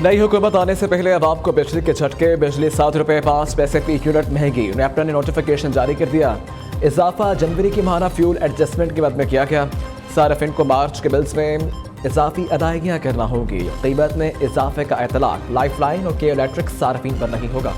नई हुकूमत आने से पहले अवाम को बिजली के झटके। बिजली ₹7.05 फी यूनिट महंगी। नेपटा ने नोटिफिकेशन जारी कर दिया। इजाफा जनवरी की माहाना फ्यूल एडजस्टमेंट के बाद में किया गया। सार्फिन को मार्च के बिल्स में इजाफी अदायगियाँ करना होगी। कीमत में इजाफे का इतलाक लाइफ लाइन और के इलेक्ट्रिक सार्फिन पर नहीं होगा।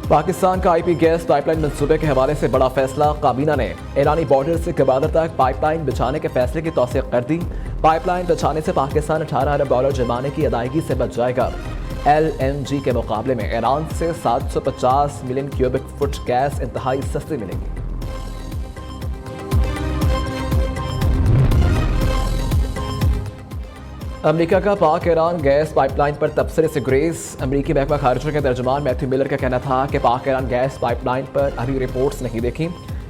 पाकिस्तान का आईपी गैस पाइपलाइन मंसूबे के हवाले से बड़ा फैसला। काबीना ने ईरानी बॉर्डर से गवादर तक पाइपलाइन बिछाने के फैसले की तौसीक कर दी। पाइपलाइन बिछाने से पाकिस्तान $18 अरब जुर्माने की अदायगी से बच जाएगा। LNG के मुकाबले में ईरान से 750 मिलियन क्यूबिक फुट गैस इंतहाई सस्ती मिलेगी। अमेरिका का पाक ईरान गैस पाइपलाइन पर तबसरे से गुरेज। अमेरिकी महकमा खारजा के तर्जुमान मैथ्यू मिलर का कहना था कि पाक ईरान गैस पाइपलाइन पर अभी रिपोर्ट्स नहीं देखी।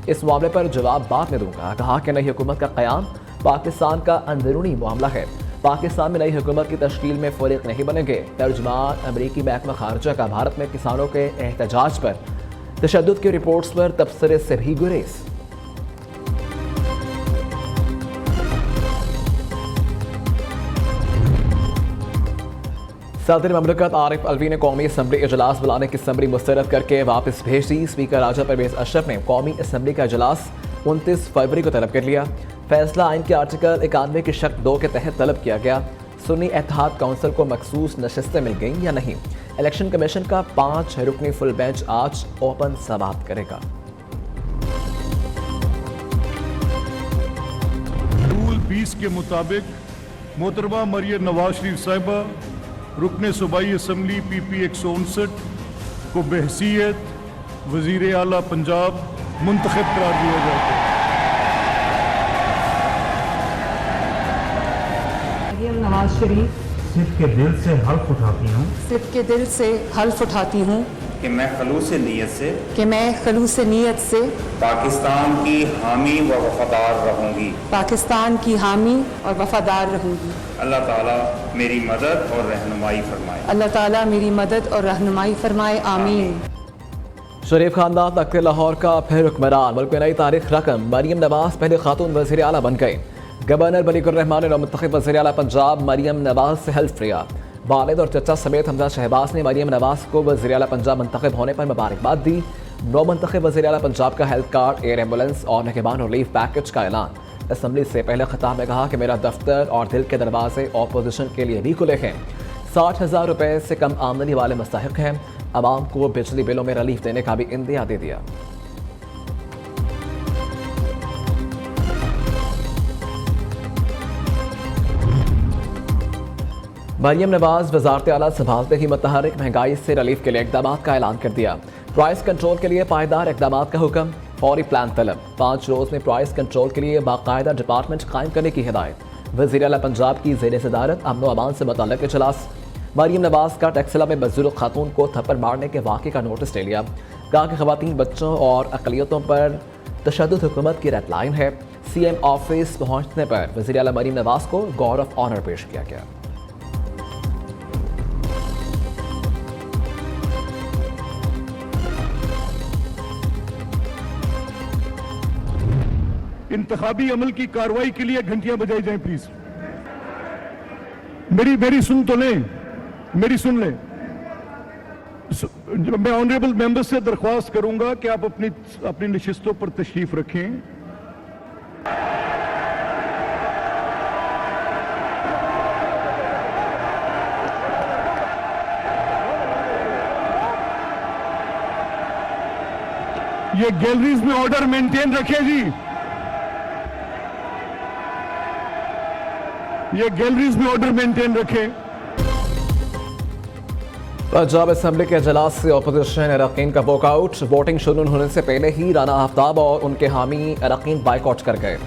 इस मामले पर जवाब बाद में दूंगा। कहा कि नई हुकूमत का क़याम पाकिस्तान का अंदरूनी मामला है। पाकिस्तान में नई हुकूमत की तश्कील में फ़रीक नहीं बनेंगे। तर्जुमान अमेरिकी महकमा खारजा का भारत में किसानों के एहतजाज पर तशद्दुद की रिपोर्ट्स पर तबसरे से भी गुरेज। सदर ममलकत आरिफ अलवी ने कौमी असम्बली इजलास बुलाने की समरी मुस्तरद करके वापस भेज दी। स्पीकर राजा परवेज अशरफ ने कौमी असम्बली का इजलास 29 फरवरी को तलब कर लिया। फैसला आइन के आर्टिकल 91 की शर्त 2 के तहत तलब किया गया। सुन्नी इत्तेहाद काउंसिल को मखसूस नशिस्तें मिल गईं या नहीं। इलेक्शन कमीशन का 5 रुकनी फुल बेंच आज ओपन समाप्त करेगा। रूल 20 के मुताबिक मोहतरमा मरियम नवाज शरीफ साहिबा रुकने सूबाई असम्बली PP 159 को बहसीयत वजीर आला पंजाब मुंतखब करार दिया जाता है। मरियम नवाज शरीफ सिर्फ के दिल से हल्फ उठाती हूँ कि मैं खलूस नीयत से पाकिस्तान की हामी व वफादार रहूंगी। अल्लाह ताला मेरी मदद और रहनुमाई फरमाए। आमीन। शरीफ खानदान तख्त लाहौर का फिर हुक्मरान। मुल्क में नई तारीख रकम। मरियम नवाज पहले खातून वज़ीर आला बन गए। गवर्नर मलिकुर रहमान ने मुंतखब वज़ीर आला पंजाब मरियम नवाज से हल्फ लिया। वालिद और चचा समेत हमजा शहबाज ने मरियम नवाज को वज़ीर आला पंजाब मुंतखब होने पर मुबारकबाद दी। नौ मुंतखब वज़ीर आला पंजाब का हेल्थ कार्ड, एयर एम्बुलेंस और नगहबान रिलीफ पैकेज का ऐलान। असम्बली से पहले खिताब में कहा कि मेरा दफ्तर और दिल के दरवाजे अपोजिशन के लिए भी खुले हैं। 60,000 रुपये से कम आमदनी वाले मुस्तहिक हैं। आवाम को बिजली बिलों में रिलीफ देने का भी इंदिया दे दिया। मरियम नवाज वजारत आला संभालते ही मुतहर्रिक महंगाई से रिलीफ के लिए इकदाम का ऐलान कर दिया। प्राइस कंट्रोल के लिए पायदार इकदाम का हुक्म, फौरी प्लान तलब। 5 रोज में प्राइस कंट्रोल के लिए बाकायदा डिपार्टमेंट कायम करने की हिदायत। वज़ीर आला पंजाब की ज़ेर सदारत अमन व अमान से मुतल्लिक़ इजलास। मरियम नवाज का टैक्सला में बुजुर्ग खातून को थप्पड़ मारने के वाक़े का नोटिस ले लिया। कहा कि ख़वातीन, बच्चों और अक़लियतों पर तशद्दुद हुकूमत की रेड लाइन है। CM ऑफिस पहुँचने पर वज़ीर आला मरियम नवाज को गौर ऑफ ऑनर पेश किया गया। इंतखाबी अमल की कार्रवाई के लिए घंटियां बजाई जाएं प्लीज। मेरी सुन लें। मैं ऑनरेबल मेंबर से दरख्वास्त करूंगा कि आप अपनी नशिस्तों पर तशरीफ रखें। ये गैलरीज में ऑर्डर मेंटेन रखें जी। ये गैलरीज में ऑर्डर मेंटेन रखें। पंजाब असम्बली के इजलास से अपोजिशन अरकान का वॉकआउट। वोटिंग शुरू होने से पहले ही राना आफ्ताब और उनके हामी अरकान बाइकआउट कर गए।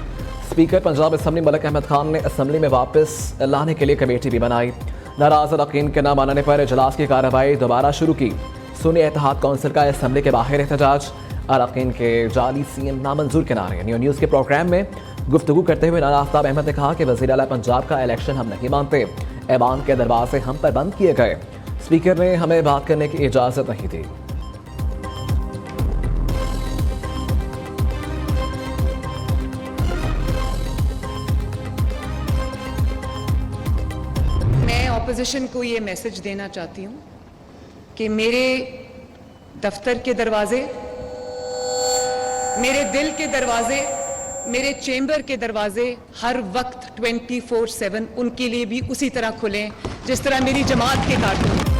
स्पीकर पंजाब असम्बली मलिक अहमद खान ने असम्बली में वापस लाने के लिए कमेटी भी बनाई। नाराज अरकान के न मानने पर इजलास की कार्रवाई दोबारा शुरू की। सुन्नी इत्तेहाद काउंसिल का असम्बली के बाहर एहतजाज। अरकान के जाली CM नामंजूर के नारे। न्यूज़ के प्रोग्राम में गुफ्तगू करते हुए नाना आफ्ताब अहमद ने कहा कि वज़ीर आला पंजाब का इलेक्शन हम नहीं मानते। ऐवान के दरवाजे हम पर बंद किए गए। स्पीकर ने हमें बात करने की इजाज़त नहीं दी। ऑपोजिशन को ये मैसेज देना चाहती हूँ कि मेरे दफ्तर के दरवाजे, मेरे दिल के दरवाजे, मेरे चेंबर के दरवाजे हर वक्त 24/7 उनके लिए भी उसी तरह खुले जिस तरह मेरी जमात के कारकुन।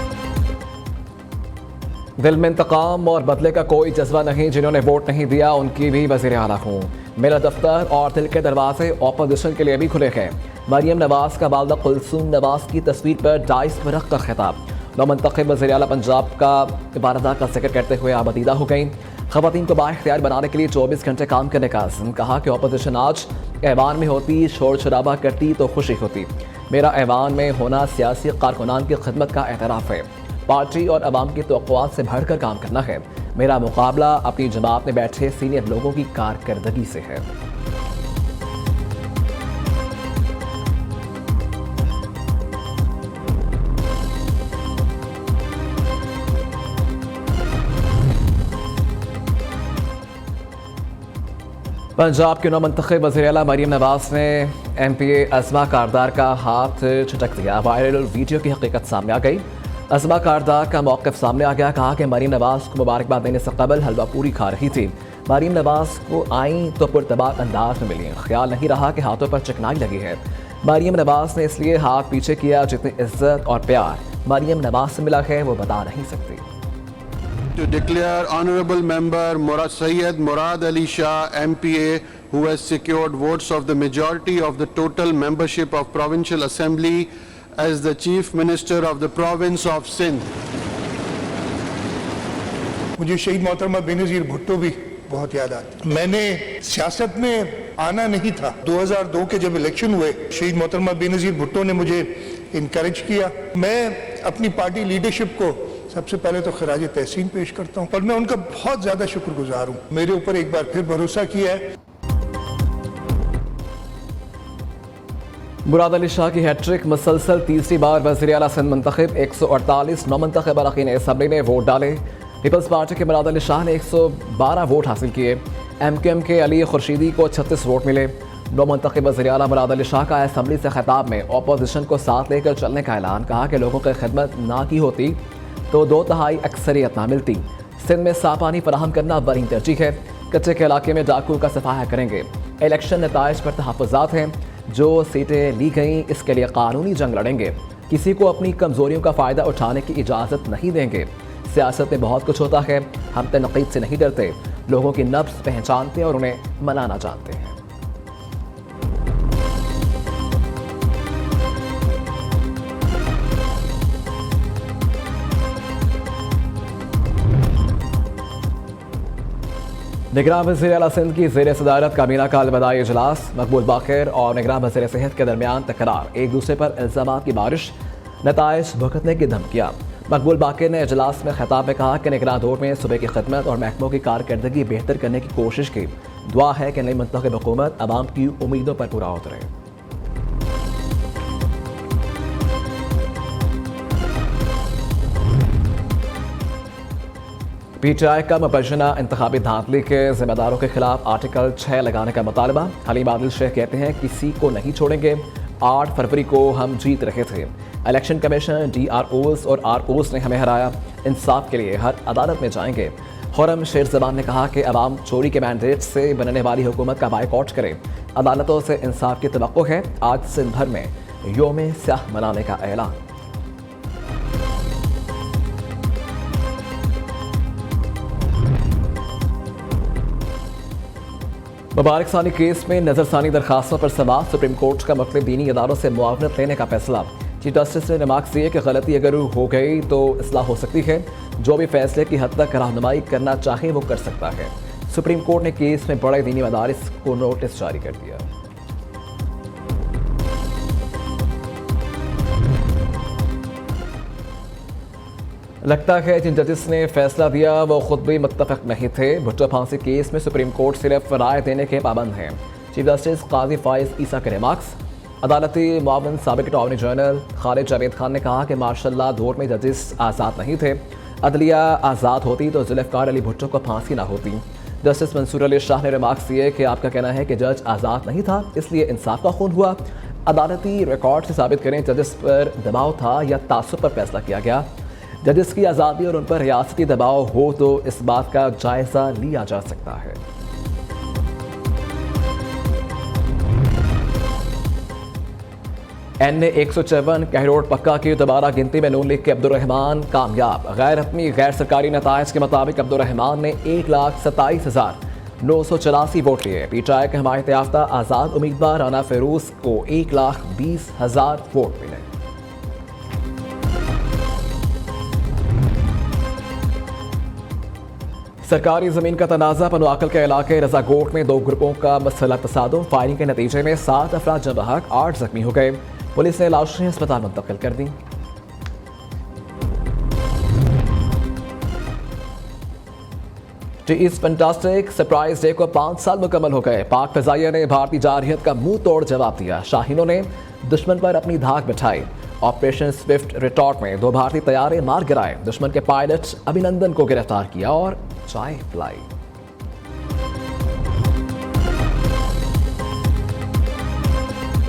दिल में इंतकाम और बदले का कोई जज्बा नहीं, जिन्होंने वोट नहीं दिया उनकी भी वज़ीर आला हूँ। मेरा दफ्तर और दिल के दरवाजे ऑपोजिशन के लिए भी खुले हैं। मरियम नवाज का वालदा कुलसूम नवाज की तस्वीर पर 22 बरख का खिताब। नौमंतखब वज़ीर आला पंजाब का वारदा का जिक्र करते हुए आबदीदा हो गई। ख़वातीन को बाइख्तियार बनाने के लिए 24 घंटे काम करने का अज़्म। कहा कि ऑपोजिशन आज ऐवान में होती, शोर शराबा करती तो खुशी होती। मेरा ऐवान में होना सियासी कारकुनान की खिदमत का एतराफ़ है। पार्टी और अवाम की तवक्कुआत से बढ़कर काम करना है। मेरा मुकाबला अपनी जमात में बैठे सीनियर लोगों की कारकर्दगी से है। पंजाब के नौमंतखब वज़ीर आला मरियम नवाज ने MPA अज़मा कारदार का हाथ झटक दिया। वायरल वीडियो की हकीकत सामने आ गई। अज़मा कारदार का मौक़िफ़ सामने आ गया। कहा कि मरियम नवाज को मुबारकबाद देने से कबल हलवा पूरी खा रही थी। मरियम नवाज को आई तो पुरतबाक अंदाज में मिली। ख्याल नहीं रहा कि हाथों पर चिकनाई लगी है। मरियम नवाज ने इसलिए हाथ पीछे किया जितनी इज्जत और प्यार मरियम नवाज से मिला है वो बता नहीं सकती। To declare Honourable Member Syed Murad Ali Shah MPA, who has secured votes of the majority of the total membership of Provincial Assembly, as the Chief Minister of the Province of Sindh. मुझे शहीद मोहतरमा बेनज़ीर भुट्टो भी बहुत याद आती। मैंने सियासत में आना नहीं था। 2002 के जब इलेक्शन हुए, शहीद मोहतरमा बेनज़ीर भुट्टो ने मुझे इनकरेज किया। मैं अपनी पार्टी लीडरशिप को सबसे पहले तो खराज तहसीन पेश करता हूँ और मैं उनका बहुत ज़्यादा शुक्रगुजार हूँ। मेरे ऊपर एक बार फिर भरोसा किया है। मुराद अली शाह की हैट्रिक, मुसलसल तीसरी बार वज़ीर आला सिंध मुंतखब। 148 नौमंतखब अरकान असम्बली ने वोट डाले। पीपल्स पार्टी के मुराद अली शाह ने 112 वोट हासिल किए। MQM के अली खुर्शीदी को 36 वोट मिले। नौमंतखब वज़ीर आला मुराद अली शाह का असम्बली से खिताब में अपोजिशन को साथ लेकर चलने का ऐलान। कहा कि लोगों की खिदमत ना की होती तो 2/3 अक्सरियत ना मिलती। सिंध में साफ पानी फराहम करना बड़ी तरजीह है। कच्चे के इलाके में डाकू का सफाया करेंगे। इलेक्शन नताइज पर तहफ़्फ़ुज़ात हैं। जो सीटें ली गईं इसके लिए कानूनी जंग लड़ेंगे। किसी को अपनी कमज़ोरियों का फ़ायदा उठाने की इजाज़त नहीं देंगे। सियासत में बहुत कुछ होता है, हम तनक़ीद से नहीं डरते। लोगों की नब्ज़ पहचानते और उन्हें मनाना जानते हैं। निगरान वज़ीर आला सिंध की ज़ेर सदारत काबीना का अलविदाई इजलास। मकबूल बाक़िर और निगरान वज़ीर सेहत के दरमियान तकरार, एक दूसरे पर इल्ज़ामात की बारिश, नताइज भुगतने की धमकियाँ। मकबूल बाक़िर ने इजलास में खिताब में कहा कि निगरान दौर में सूबे की खिदमत और महकमों की कारकर्दगी बेहतर करने की कोशिश की। दुआ है कि नई मुंतखब हुकूमत अवाम की उम्मीदों पर पूरा उतरे। PTI का मुबैना इंतखाबी धांधली के जिम्मेदारों के खिलाफ आर्टिकल 6 लगाने का मुतालबा। हलीम आदिल शेख कहते हैं किसी को नहीं छोड़ेंगे। 8 फरवरी को हम जीत रहे थे। इलेक्शन कमीशन, DROs और ROs ने हमें हराया। इंसाफ के लिए हर अदालत में जाएंगे। खुर्रम शेर ज़बान ने कहा कि अवाम चोरी के मैंडेट से बनने वाली हुकूमत का बायकॉट करे। अदालतों से इंसाफ की तवक्को है। आज सिंध भर में योम स्याह मनाने का ऐलान। मुबारक सानी केस में नज़रसानी दरखास्तों पर समाअत। सुप्रीम कोर्ट का मुख्तलिफ दीनी इदारों से मुआवनत लेने का फैसला। चीफ जस्टिस ने रिमार्क्स दिए कि गलती अगर हो गई तो इस्लाह हो सकती है। जो भी फैसले की हद तक रहनुमाई करना चाहे वो कर सकता है। सुप्रीम कोर्ट ने केस में बड़े दीनी मदारिस को नोटिस जारी कर दिया। लगता है जिन जजेस ने फैसला दिया वो खुद भी मुत्तफिक नहीं थे। भुट्टो फांसी केस में सुप्रीम कोर्ट सिर्फ राय देने के पाबंद हैं। चीफ जस्टिस काजी फाइज ईसा के रिमार्क्स। अदालती मुआविन साबिक अटॉर्नी जनरल खालिद जावेद खान ने कहा कि मार्शल दौर में जजेस आज़ाद नहीं थे। अदलिया आज़ाद होती तो जुल्फ़िकार अली भुट्टो को फांसी ना होती। जस्टिस मंसूर अली शाह ने रिमार्क्स दिए कि आपका कहना है कि जज आज़ाद नहीं था इसलिए इंसाफ का खून हुआ। अदालती रिकॉर्ड से साबित करें जजेस पर दबाव था या तासुब पर फैसला किया गया। जजेस की आज़ादी और उन पर रियासती दबाव हो तो इस बात का जायजा लिया जा सकता है। NA-154 कहरोड पक्का की दोबारा गिनती में नून लीग के अब्दुर्रहमान कामयाब। गैर हतमी गैर सरकारी नताइज के मुताबिक अब्दुर्रहमान ने 1,27,984 वोट लिए। पीटीआई के हमायत याफ्ता आज़ाद उम्मीदवार राना फिरोज को 1,20,000 वोट मिले। सरकारी जमीन का तनाज़ा पनुआकल के इलाके रजागोट में 2 ग्रुपों का मसला तसादुम। फायरिंग के नतीजे में 7 अफराद जम बहक, 8 जख्मी हो गए। पुलिस ने लाशें अस्पताल मुंतकिल कर दी। इस फैंटास्टिक सरप्राइज डे को 5 साल मुकम्मल हो गए। पाक फ़िज़ाइया ने भारतीय जारहियत का मुंह तोड़ जवाब दिया। शाहीनों ने दुश्मन पर अपनी धाक बिठाई। ऑपरेशन स्विफ्ट रिटॉर्ट में 2 भारतीय तैयारे मार गिराए। दुश्मन के पायलट अभिनंदन को गिरफ्तार किया और चाय पिलाई।